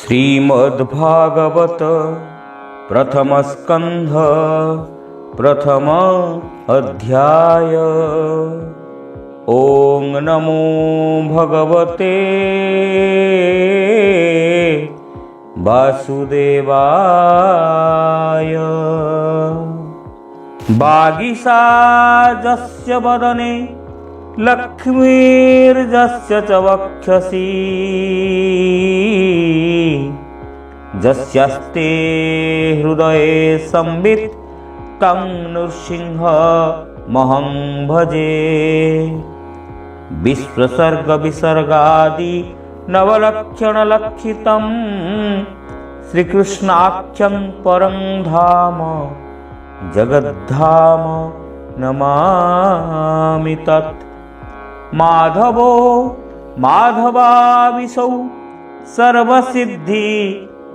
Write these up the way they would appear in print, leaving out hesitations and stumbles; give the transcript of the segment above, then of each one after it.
श्रीमद्भागवत प्रथम स्कंध प्रथम अध्याय। ओं नमो भगवते वासुदेवाय। वागीशाजस्य वदने लक्ष्मीर्जस्य च वक्षसि जस्यास्ते हृदये संवित् तं नृसिंहमहं भजे। विश्वसर्ग विसर्गादि नवलक्षणलक्षितं श्रीकृष्णाख्यं परं धाम जगद्धाम नमामि तत्। माधवो माधवाविशौ सर्वसिद्धि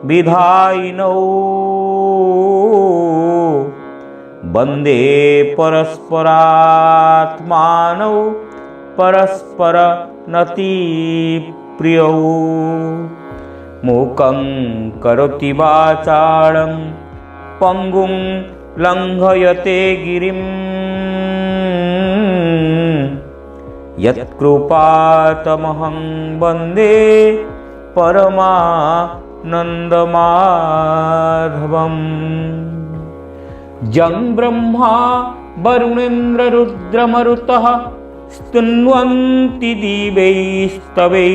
विधायिनौ वन्दे परस्परात्मानौ परस्पर नतिप्रियौ। मूकं करोति वाचालं पंगुं लंघयते गिरिं यत्कृपातमहं वन्दे परमानन्दमाधवम्। जं ब्रह्मा वरुणेन्द्ररुद्रमरुतः स्तुन्वन्ति दिवैस्तवैः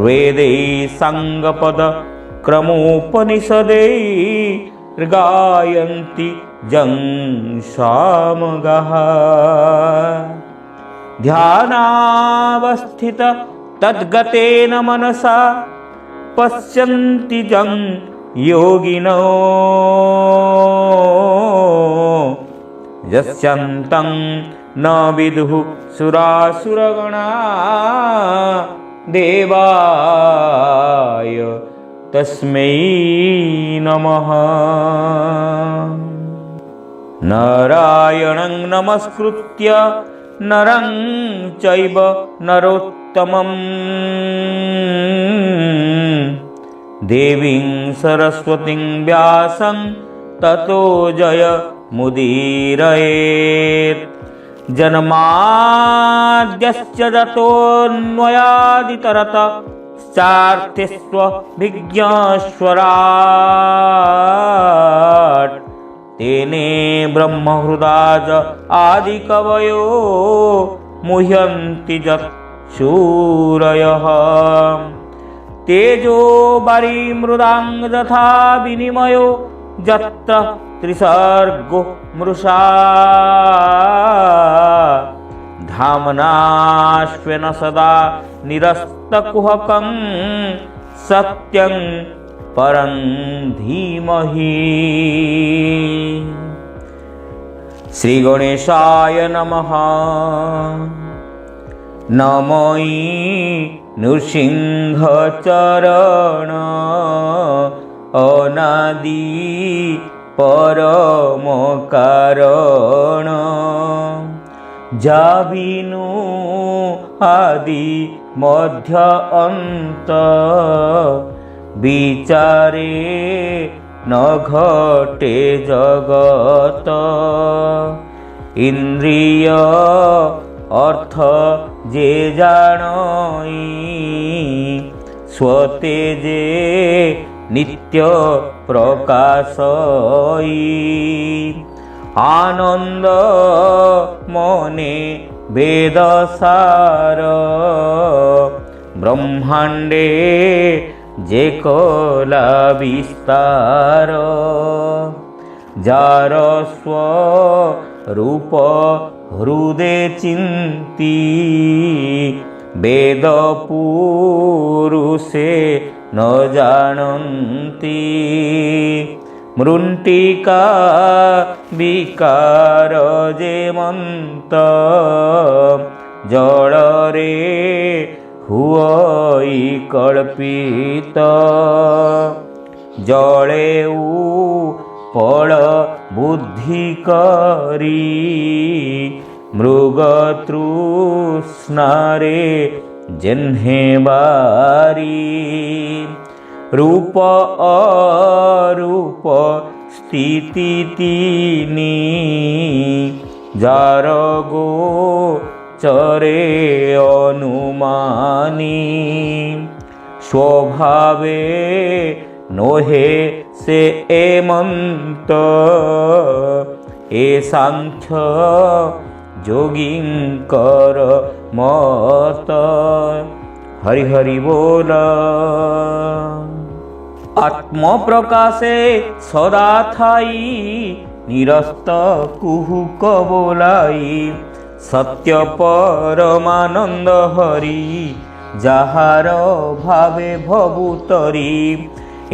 वेदैः साङ्गपदक्रमोपनिषदैः गायन्ति जं सामगाः। ध्यानावस्थित तद्गतेन मनसा पश्यन्ति जं योगिनो यस्यन्तं न विदुः सुरासुरगणा देवाय तस्मै नमः। नारायणं नमस्कृत्य नरं चैव नरोत्तमं देवीं सरस्वतीं व्यासं ततो जयमुदीरयेत्। जन्माद्यस्य जतोऽन्वयादितरतश्चार्थेष्वभिज्ञस्वराट् तेने ब्रह्महृदाय आदिकवयो मुह्यन्ति यत्सूरयः। तेजो वारिमृदां यथा विनिमयो यत्र त्रिसर्गो मृषा धाम्ना स्वेन सदा निरस्तकुहकं सत्यं परं धीमहि। श्रीगणेशाय नमः। नमोई नृसिंहचरण अनादि परम कारण जाबिनु आदि मध्य अंत विचारे न घटे जगत। इंद्रिय अर्थ जे जानई स्वतेजे नित्य प्रकाशई। आनंद मने वेदसार ब्रह्मांडे जे कला विस्तार। जार स्वरूप हृदे चिंती वेद पुरुषे न जानन्ति। मृण्टिका विकार जेमंत जड़रे हुई कल्पित। जले फल बुद्धि करी मृगतृष्णारे जेन्हे बारी रूप अरूप स्थिति तीनी जार गोचरे अनुमानी स्वभावे नोहे से एमंत ए सांख्य जोगिंकर मत। हरि हरि बोल। आत्म प्रकाशे सदा थाई निरस्त कुहुक बोलाई सत्य परमानंद हरि जाहार भावे भवुतरी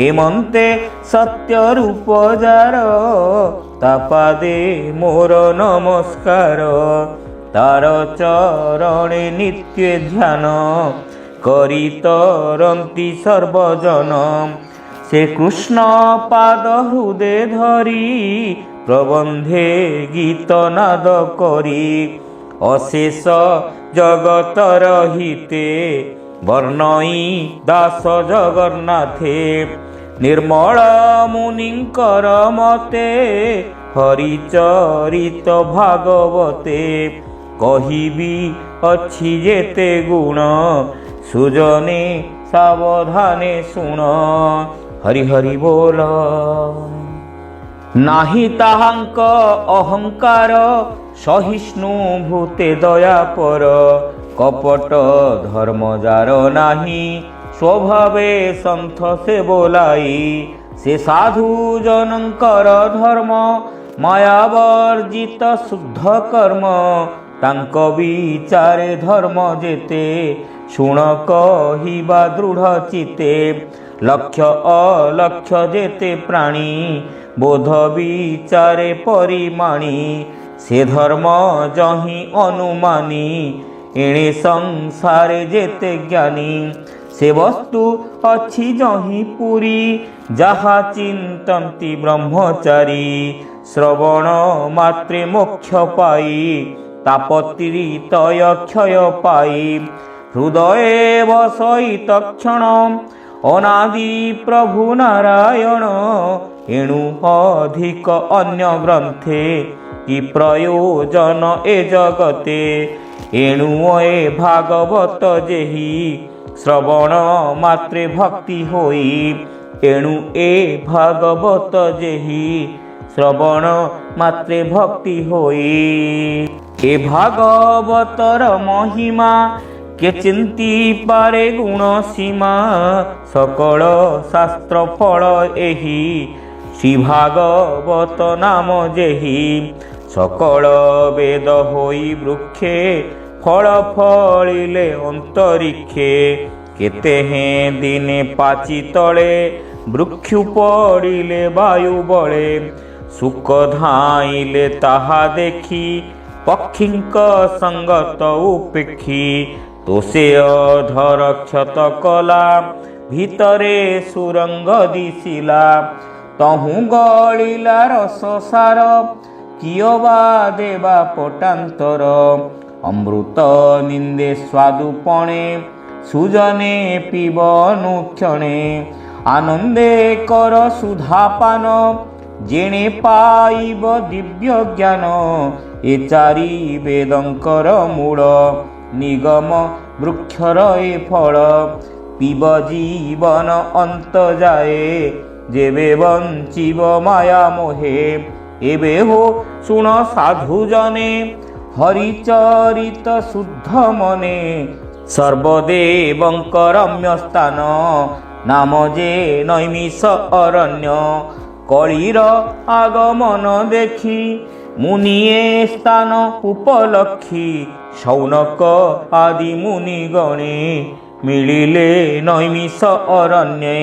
एमंते सत्य रूप जार तापादे मोर नमस्कार तार चरणे नित्य ध्यान करी तरंती सर्वजन से कृष्ण पाद हृदय धरी प्रबंधे गीत नाद करी अशेष जगतर हिते वर्णई दास जगन्नाथे निर्मल मुनिंकर मते हरिचरित भागवते कहिबी अच्छी जेते गुण सुजने सावधाने सुन। हरि हरि बोल। नाही ताहांक अहंकार सहिष्णु भूते दयापर कपट धर्म जार नाही स्वभावे सन्थ से बोलाई से साधु जनकर धर्म मायावर्जित शुद्ध कर्म तांक विचारे धर्म जेते शुण कहिबा दृढ़ चिते लक्ष्य अलक्ष्य जेते प्राणी बोध विचारे परिमाणी से धर्म जही अनुमानी एणे संसारे जेते ज्ञानी से वस्तु अच्छी जही पुरी जहा चिंतन्ति ब्रह्मचारी श्रवण मात्रे मोक्ष पाई तापतिरितय क्षय पाई हृदये वसई तक्षण अनादि प्रभु नारायण एणु अधिक अन्य ग्रंथे कि प्रयोजन ए जगते एणु ए भागवत जेहि श्रवण मात्रे भक्ति होई एणु ए भागवत जेहि श्रवण मात्रे भक्ति होई। ए भागवतर महिमा के चिंती पारे गुण सीमा सकल शास्त्र फल एहि श्री भागवत नाम जेहि सकल वेद होई वृक्षे फल फलिले अंतरिक्षे केते हैं दिने पाची तले वृक्ष पड़िले वायु बले सुख धाइले ताहा देखी पक्षींक संगत उपेक्षी तो से अधर क्षत कला भितरे सुरंग दिशिला तहु गलिला रस सार कियबा देवा पटांतर अमृत निंदे स्वादुपणे सुजने पीब अनुक्षणे आनंदे कर सुधापान जेणे पाइब दिव्य ज्ञान ए चारि वेदंकर मूल निगम वृक्षर ए फल पीब जीवन अंत जाए जेबे बंचिब माया मोहे एबे हो सुन साधु जने हरिचरित शुद्ध मने सर्वदेवंकर रम्य स्थान नाम जे नैमिष अरण्य कलिर आगमन देखी मुनिये स्थान उपलक्षी शौनक आदि मुनि गणे मिलिले नैमिष अरण्ये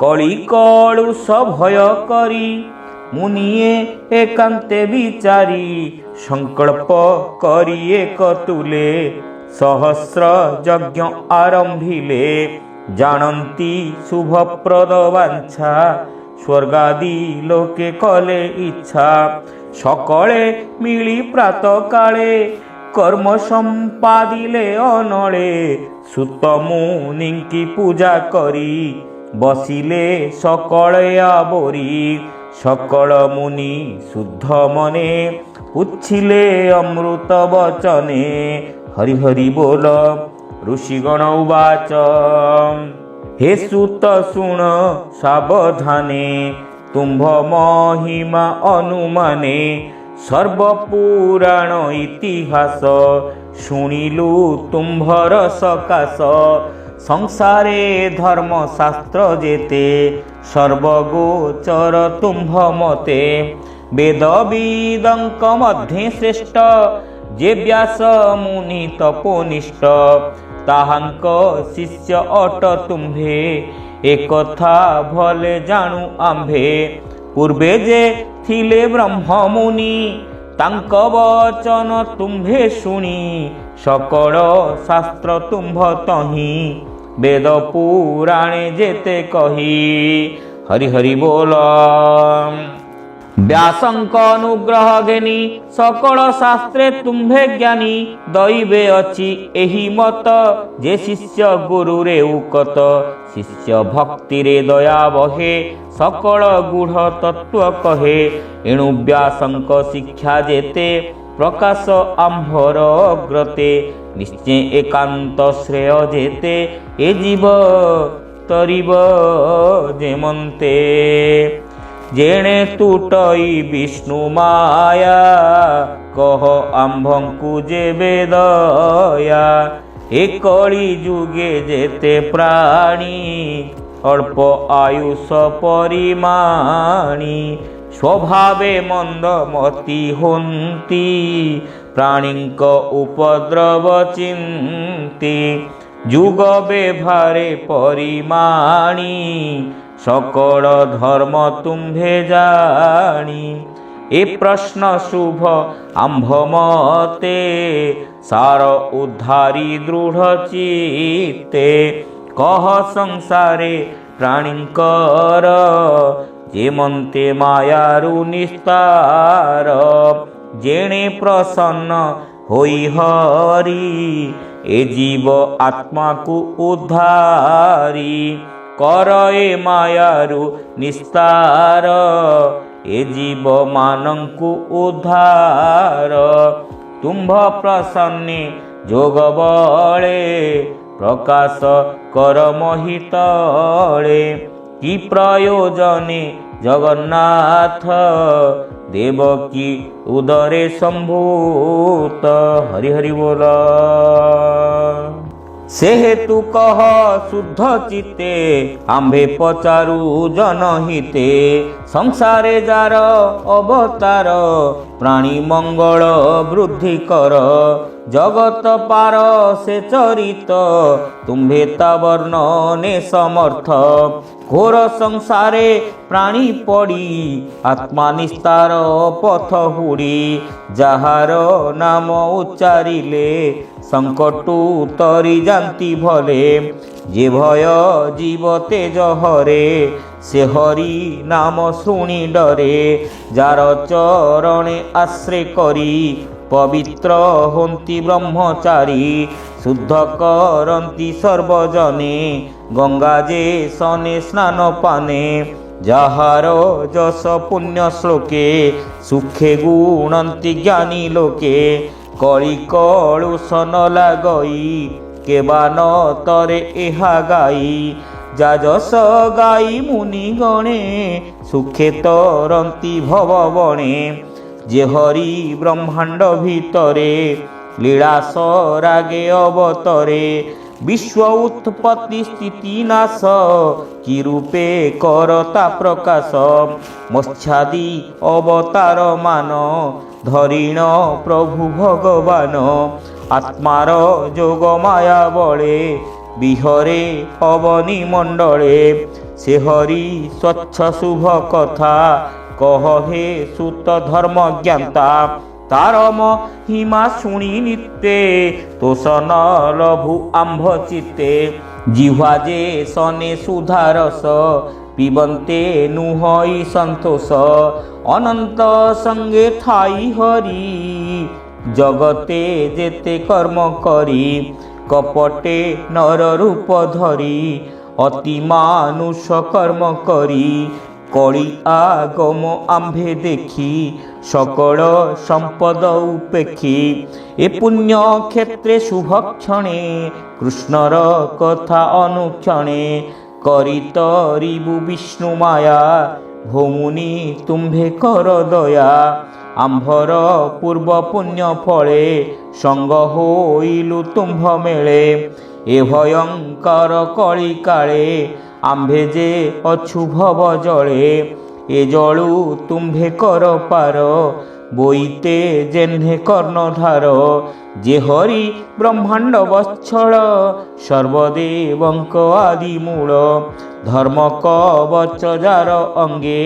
कली कलुष भय करी मुनिये एकांते विचारी संकल्प करी एक तुले सहस्र यज्ञ आरंभिले जानती शुभप्रद वांछा स्वर्गादि लोके कले इच्छा सकले मिली प्रात काले कर्म संपादिले अनले ସୁତ ମୁନିଙ୍କି ପୂଜା କରି ବସିଲେ ସକଳେ ଆବରି। ସକଳ ମୁନି ଶୁଦ୍ଧ ମନେ ଉଚ୍ଛିଲେ ଅମୃତ ବଚନେ। ହରି ହରି ବୋଲ ଋଷିଗଣ ଉବାଚ ହେ ସୁତ ଶୁଣ ସାବଧାନେ ତୁମ୍ଭ ମହିମା ଅନୁମାନେ। ସର୍ବପୁରାଣ ଇତିହାସ ଶୁଣିଲୁ ତୁମ୍ଭର ସକାଶ। ସଂସାରେ ଧର୍ମଶାସ୍ତ୍ର ଯେତେ ସର୍ବଗୋଚର ତୁମ୍ଭ ମତେ। ବେଦବିଦଙ୍କ ମଧ୍ୟେ ଶ୍ରେଷ୍ଠ ଯେ ବ୍ୟାସ ମୁନି ତପୋନିଷ୍ଠ। ତାହାଙ୍କ ଶିଷ୍ୟ ଅଟ ତୁମ୍ଭେ ଏକଥା ଭଲେ ଜାଣୁ ଆମ୍ଭେ। ପୂର୍ବେ ଯେ ଥିଲେ ବ୍ରହ୍ମ ମୁନି ତାଙ୍କ ବଚନ ତୁମ୍ଭେ ଶୁଣି। ସକଳ ଶାସ୍ତ୍ର ତୁମ୍ଭ ତହିଁ ବେଦ ପୁରାଣେ ଯେତେ କହି। ହରି ହରି ବୋଲ ବ୍ୟାସଙ୍କ ଅନୁଗ୍ରହ ଘେନି ସକଳ ଶାସ୍ତ୍ରେ ତୁମ୍ଭେ ଜ୍ଞାନୀ। ଦଇବେ ଅଛି ଏହି ମତ ଯେ ଶିଷ୍ୟ ଗୁରୁରେ ଉକତ। ଶିଷ୍ୟ ଭକ୍ତିରେ ଦୟା ବହେ ସକଳ ଗୂଢ଼ ତତ୍ତ୍ୱ କହେ। ଏଣୁ ବ୍ୟାସଙ୍କ ଶିକ୍ଷା ଯେତେ ପ୍ରକାଶ ଆମ୍ଭର ଅଗ୍ରତେ। ନିଶ୍ଚୟ ଏକାନ୍ତ ଶ୍ରେୟ ଯେତେ ଏ ଜୀବ ତରିବ ଯେମନ୍ତେ। ଯେଣେ ତୁଟଇ ବିଷ୍ଣୁ ମାୟା କହ ଆମ୍ଭଙ୍କୁ ଯେବେ ଦୟା। ଏ କଳି ଯୁଗେ ଯେତେ ପ୍ରାଣୀ ଅଳ୍ପ ଆୟୁଷ ପରିମାଣୀ। ସ୍ୱଭାବେ ମନ୍ଦମତି ହୁଅନ୍ତି ପ୍ରାଣୀଙ୍କ ଉପଦ୍ରବ ଚିନ୍ତି। ଯୁଗ ବ୍ୟବହାରେ ପରିମାଣୀ ସକଳ ଧର୍ମ ତୁମ୍ଭେ ଜାଣି। ଏ ପ୍ରଶ୍ନ ଶୁଭ ଆମ୍ଭ ମତେ ସାର ଉଦ୍ଧାରି ଦୃଢ଼ ଚିତ୍ତେ। କହ ସଂସାରେ ପ୍ରାଣୀଙ୍କର ଯେମନ୍ତେ ମାୟାରୁ ନିସ୍ତାର। ଯେଣେ ପ୍ରସନ୍ନ ହୋଇ ହରି ଏ ଜୀବ ଆତ୍ମାକୁ ଉଦ୍ଧାରି। କର ଏ ମାୟାରୁ ନିସ୍ତାର ଏ ଜୀବ ମାନଙ୍କୁ ଉଦ୍ଧାର। ତୁମ୍ଭ ପ୍ରସନ୍ନେ ଯୋଗ ବଳେ ପ୍ରକାଶ କର ମହିତଳେ। କି ପ୍ରୟୋଜନେ ଜଗନ୍ନାଥ ଦେବକୀ ଉଦରେ ସମ୍ଭୂତ। ହରି ହରି ବୋଲ ସେ ହେତୁ କହ ଶୁଦ୍ଧ ଚିତ୍ତେ ଆମ୍ଭେ ପଚାରୁ ଜନହିତେ। ସଂସାରେ ଯାର ଅବତାର ପ୍ରାଣୀ ମଙ୍ଗଳ ବୃଦ୍ଧି କର। ଜଗତ ପାର ସେ ଚରିତ ତୁମ୍ଭେ ତା ବର୍ଣ୍ଣନେ ସମର୍ଥ। ଘୋର ସଂସାରେ ପ୍ରାଣୀ ପଡ଼ି ଆତ୍ମା ନିସ୍ତାର ପଥ ହୁଡ଼ି। ଯାହାର ନାମ ଉଚ୍ଚାରିଲେ ସଙ୍କଟୁ ତରି ଯାନ୍ତି ଭଲେ। ଯେ ଭୟ ଜୀବ ତେଜ ହରେ ସେ ହରି ନାମ ଶୁଣି ଡରେ। ଯାର ଚରଣେ ଆଶ୍ରୟ କରି ପବିତ୍ର ହୁଅନ୍ତି ବ୍ରହ୍ମଚାରୀ। ଶୁଦ୍ଧ କରନ୍ତି ସର୍ବଜନେ ଗଙ୍ଗା ଯେ ସନେ ସ୍ନାନ ପାନେ। ଯାହାର ଯଶ ପୁଣ୍ୟ ଶ୍ଲୋକେ ସୁଖେ ଗୁଣନ୍ତି ଜ୍ଞାନୀ ଲୋକେ। କଳି କଳୁଷ ନ ଲାଗଇ କେବା ନ ତରେ ଏହା ଗାଇ। ଯା ଯଶ ଗାଇ ମୁନି ଗଣେ ସୁଖେ ତରନ୍ତି ଭବ ବଣେ। ଯେ ହରି ବ୍ରହ୍ମାଣ୍ଡ ଭିତରେ ଲୀଳାସ ରାଗେ ଅବତରେ। ବିଶ୍ୱ ଉତ୍ପତ୍ତି ସ୍ଥିତି ନାଶ କି ରୂପେ କରତା ପ୍ରକାଶ। ମତ୍ସ୍ୟାଦି ଅବତାର ମାନ ଧରିଣ ପ୍ରଭୁ ଭଗବାନ। ଆତ୍ମାର ଯୋଗ ମାୟା ବଳେ ବିହରେ ଅବନି ମଣ୍ଡଳେ। ସେ ହରି ସ୍ୱଚ୍ଛ ଶୁଭ କଥା କହ ହେ ସୁତ ଧର୍ମ ଜ୍ଞାତା। ତାର ମହିମା ଶୁଣି ନିତେ ତୋଷ ନ ଲଭୁ ଆମ୍ଭ ଚିତ୍ତେ। ଜିହ୍ୱା ଯେ ସନେ ସୁଧାରସ ପିବନ୍ତେ ନୁହଇ ସନ୍ତୋଷ। ଅନନ୍ତ ସଙ୍ଗେ ଥାଇ ହରି ଜଗତେ ଯେତେ କର୍ମ କରି। कपटे नर रूप धरी अति मानुष कर्म करी कଳି आगम आम्भे देखी सकल संपद उपेक्षी ए पुण्य क्षेत्रे शुभ क्षणे कृष्णर कथा अनुक्षणे करितरिबु विष्णु माया भौमुनि तुम्भे कर दया आम्भर पूर्व पुण्य फले संग होइलु तुम्भ मेले ए भयंकर कଳି काले आम्भे जे अछु भव जले ए जलु तुम्भे कर पार बोईते जेन्हे कर्णधार जे हरि ब्रह्मांड वत्सल सर्वदेवंक आदि मूल धर्म कवच जार अंगे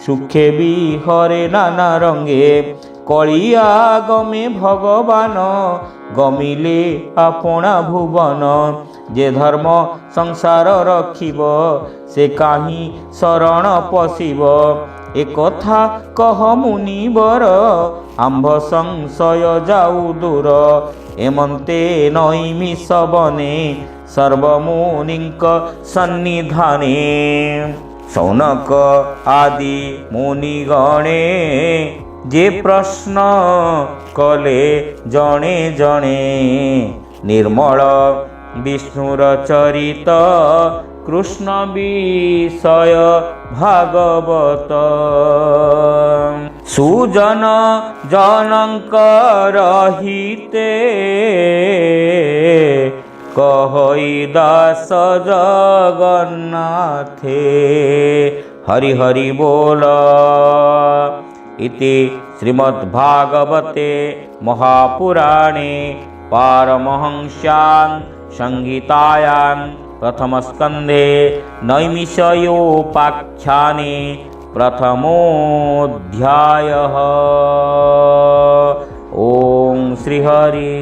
सुखे विहरे नाना रंगे कଳି आगमे भगवान गमिले आपणा भुवन जे धर्म संसार रखिब से काहीं शरण पशिब ए कथा कह मुनिवर आम्भ संशय जाऊ दूर एमन्ते नैमिष बने सर्वमुनिंक सन्निधाने सौनक आदि मुनिगणे जे प्रश्न कले जणे जणे निर्मल विष्णुर चरित कृष्ण विषय भागवत सुजन जनकर हिते कहई दास जगन्नाथे हरि हरि बोल इति श्रीमद्भागवते महापुराणे पारमहंस्यां संहितायां प्रथमस्कन्धे नैमिषयोपाख्याने प्रथमोऽध्यायः। ओम श्रीहरि।